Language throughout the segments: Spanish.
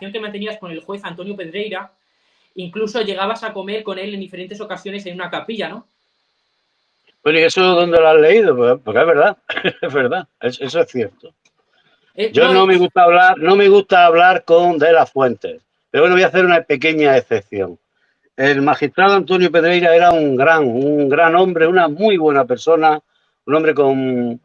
relación que mantenías con el juez Antonio Pedreira, incluso llegabas a comer con él en diferentes ocasiones en una capilla, ¿no? Bueno, ¿y eso dónde lo has leído? Porque es verdad, es verdad, eso es cierto. Yo No, no me gusta hablar, no me gusta hablar con de las fuentes, pero bueno, voy a hacer una pequeña excepción. El magistrado Antonio Pedreira era un gran hombre, una muy buena persona, un hombre con...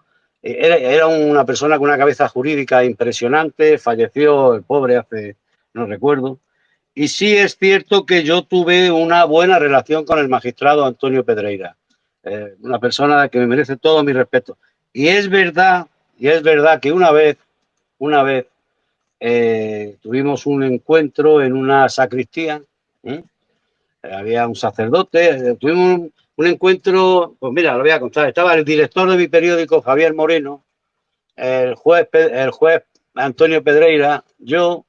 Era una persona con una cabeza jurídica impresionante, falleció el pobre hace, no recuerdo, y sí es cierto que yo tuve una buena relación con el magistrado Antonio Pedreira, una persona que me merece todo mi respeto. Y es verdad que una vez tuvimos un encuentro en una sacristía, ¿eh? Había un sacerdote, tuvimos un encuentro, pues mira, lo voy a contar, estaba el director de mi periódico, Javier Moreno, el juez Antonio Pedreira, yo,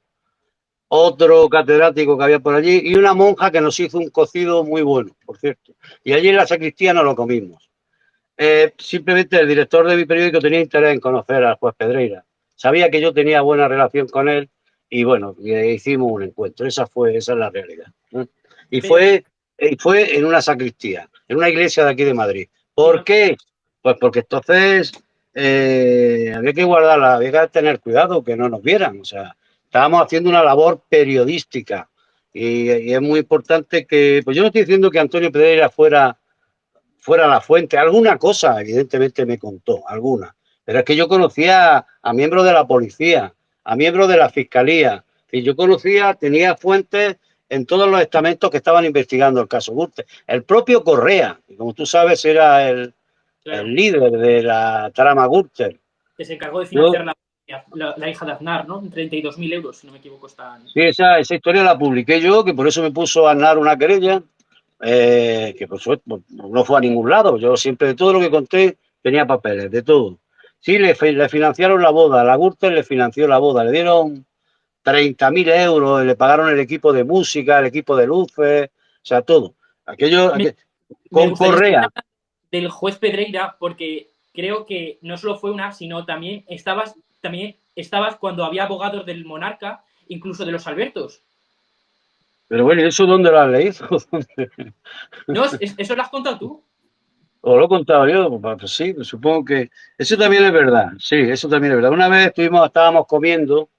otro catedrático que había por allí y una monja que nos hizo un cocido muy bueno, por cierto. Y allí en la sacristía nos lo comimos. Simplemente el director de mi periódico tenía interés en conocer al juez Pedreira. Sabía que yo tenía buena relación con él y bueno, hicimos un encuentro. Esa es la realidad. Y pero, fue en una sacristía, en una iglesia de aquí de Madrid. sí, ¿Por qué? Pues porque entonces había que guardarla, había que tener cuidado que no nos vieran. O sea, estábamos haciendo una labor periodística y es muy importante que, pues yo no estoy diciendo que Antonio Pedreira fuera la fuente. Alguna cosa, evidentemente, me contó, alguna. Pero es que yo conocía a miembros de la policía, a miembros de la fiscalía. Y yo conocía, tenía fuentes en todos los estamentos que estaban investigando el caso Gürtel. El propio Correa, que como tú sabes, era claro, el líder de la trama Gürtel. que se encargó de Yo, financiar la hija de Aznar, ¿no? 32.000 euros, si no me equivoco, están. sí, esa historia la publiqué yo, que por eso me puso a Aznar una querella, que por suerte no fue a ningún lado. Yo siempre de todo lo que conté tenía papeles, de todo. Sí, le financiaron la boda, a la Gürtel le financió la boda, le dieron 30.000 euros, le pagaron el equipo de música, el equipo de luces, o sea, todo. Me, me Con gustaría saber Correa. del juez Pedreira, porque creo que no solo fue una, sino también estabas cuando había abogados del monarca, incluso de los Albertos. Pero bueno, ¿y eso dónde lo has leído? ¿No? ¿Eso lo has contado tú? ¿O lo he contado yo? Pues sí, pues supongo que eso también es verdad. Sí, eso también es verdad. Una vez estábamos comiendo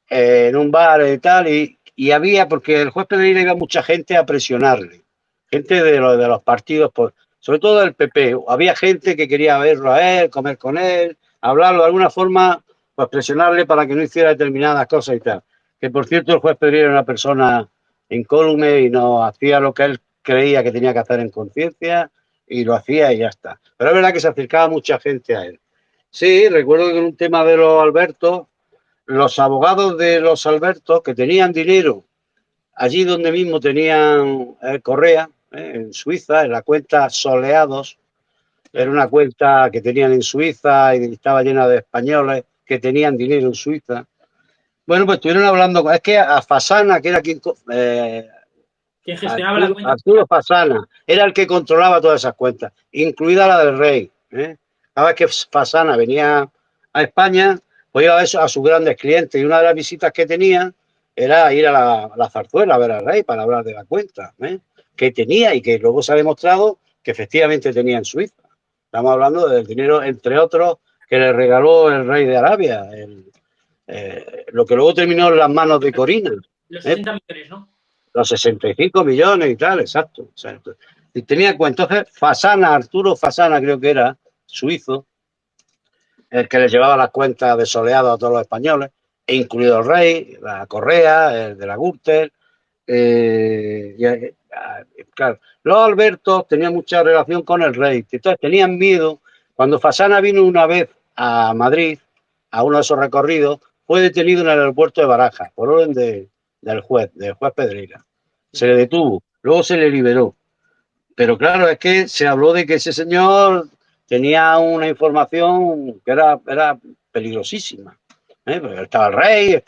en un bar y tal, y había, porque el juez Pedreira iba mucha gente a presionarle, gente de los partidos, pues, sobre todo del PP. Había gente que quería verlo a él, comer con él, hablarlo de alguna forma, pues presionarle para que no hiciera determinadas cosas y tal. Que por cierto, el juez Pedreira era una persona incólume y no hacía lo que él creía que tenía que hacer en conciencia y lo hacía y ya está. Pero es verdad que se acercaba mucha gente a él. Sí, recuerdo que en un tema de los Albertos, los abogados de los Albertos que tenían dinero allí donde mismo tenían Correa, en Suiza, en la cuenta Soleados, era Claro. una cuenta que tenían en Suiza y estaba llena de españoles que tenían dinero en Suiza. Bueno, pues estuvieron hablando, es que a Fasana, que era quien, Quien gestionaba la cuenta. Arturo Fasana, era el que controlaba todas esas cuentas, incluida la del rey. Cada vez que Fasana venía a España, pues iba a ver a sus grandes clientes y una de las visitas que tenía era ir a la Zarzuela a ver al rey para hablar de la cuenta que tenía y que luego se ha demostrado que efectivamente tenía en Suiza. Estamos hablando del dinero, entre otros, que le regaló el rey de Arabia, lo que luego terminó en las manos de Corina. Los ¿eh? 60 millones, ¿no? Los 65 millones y tal, exacto. O sea, y tenía cuenta. Entonces, Fasana, Arturo Fasana, creo que era suizo, el que les llevaba las cuentas de soleado a todos los españoles, e incluido el rey, la Correa, el de la Gürtel. Claro, los Albertos tenían mucha relación con el rey. Entonces, tenían miedo. Cuando Fasana vino una vez a Madrid, a uno de esos recorridos, fue detenido en el aeropuerto de Barajas, por orden del juez Pedreira. Se le detuvo, luego se le liberó. Pero claro, es que se habló de que ese señor tenía una información que era peligrosísima. Porque estaba el rey,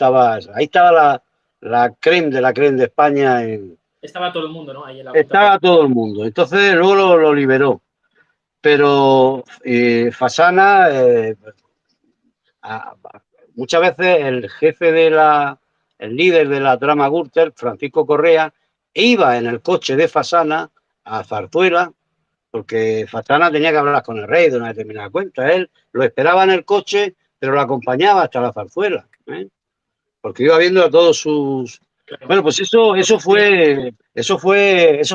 ahí estaba la creme de la creme de España. Estaba todo el mundo, ¿no? Ahí en la cuenta. Estaba todo el mundo. Entonces luego lo liberó. Pero Fasana, muchas veces el jefe el líder de la trama Gürtel, Francisco Correa, iba en el coche de Fasana a Zarzuela, porque Fasana tenía que hablar con el rey de una determinada cuenta. Él lo esperaba en el coche, pero lo acompañaba hasta la Zarzuela, ¿eh? Porque iba viendo a todos sus... Bueno, pues eso es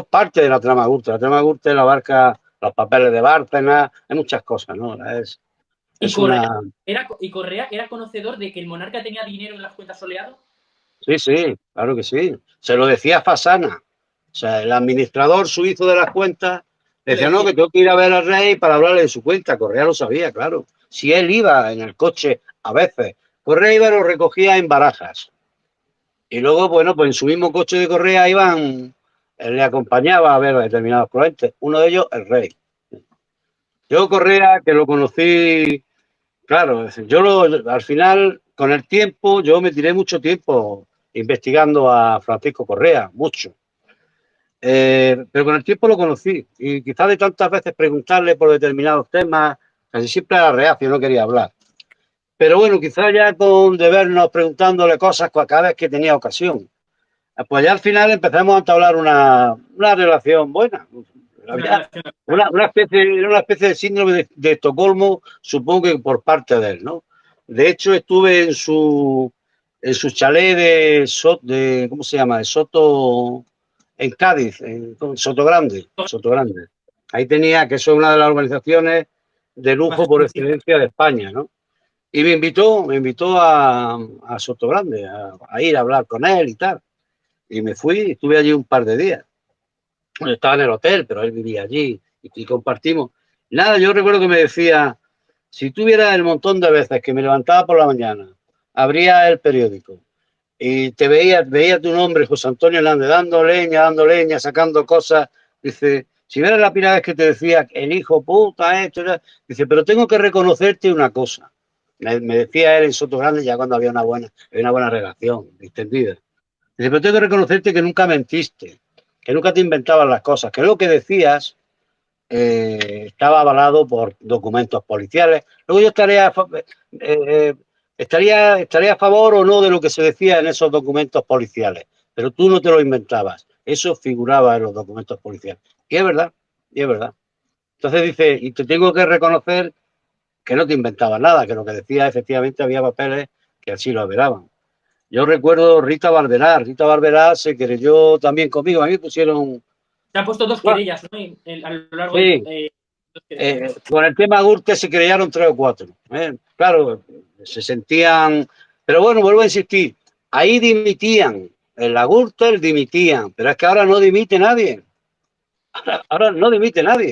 parte de la trama Gürtel. La trama Gürtel abarca los papeles de Bárcena, hay muchas cosas, ¿no? ¿Y Es una... Correa era conocedor de que el monarca tenía dinero en las cuentas soleadas? Sí, sí, claro que sí. Se lo decía Fasana. O sea, el administrador suizo de las cuentas decía, no, que tengo que ir a ver al rey para hablarle de su cuenta. Correa lo sabía, claro. Si él iba en el coche, a veces, Correa iba y lo recogía en Barajas. Y luego, bueno, pues en su mismo coche de Correa iban, él le acompañaba a ver a determinados clientes. Uno de ellos, el rey. Yo Correa, que lo conocí, claro, al final, con el tiempo, yo me tiré mucho tiempo investigando a Francisco Correa, mucho. Pero con el tiempo lo conocí y quizás de tantas veces preguntarle por determinados temas, casi siempre era reacio, no quería hablar. Pero bueno, quizás ya de vernos preguntándole cosas cada vez que tenía ocasión. Pues ya al final empezamos a entablar una relación buena. Había una especie de síndrome de Estocolmo, supongo que por parte de él, ¿no? De hecho, estuve en su chalet de ¿cómo se llama? De Soto, en Cádiz, en Soto Grande. Ahí tenía, que eso es una de las organizaciones de lujo por excelencia de España, ¿no? Y me invitó a Soto Grande, a ir a hablar con él y tal. Y me fui, estuve allí un par de días. Bueno, estaba en el hotel, pero él vivía allí y compartimos. Nada, yo recuerdo que me decía, si tuviera el montón de veces que me levantaba por la mañana, abría el periódico y veía tu nombre, José Antonio Hernández, dando leña, sacando cosas, dice, si vieras la primera vez que te decía, el hijo puta, esto, dice, pero tengo que reconocerte una cosa. Me decía él en Soto Grande ya cuando había una buena relación extendida. Dice, pero tengo que reconocerte que nunca mentiste, que nunca te inventabas las cosas, que lo que decías estaba avalado por documentos policiales. Luego yo estaría a favor o no de lo que se decía en esos documentos policiales, pero tú no te lo inventabas. Eso figuraba en los documentos policiales. Y es verdad, y es verdad. Entonces dice, y te tengo que reconocer que no te inventabas nada, que lo que decías efectivamente había papeles que así lo averaban. Yo recuerdo Rita Barberá se querelló también conmigo. A mí me pusieron... Te han puesto dos querellas, ¿no? A lo largo Sí, con el tema Gürtel se crearon 3 o 4. Claro, se sentían... Pero bueno, vuelvo a insistir, ahí dimitían. En la Gürtel dimitían, pero es que ahora no dimite nadie. Ahora no dimite nadie.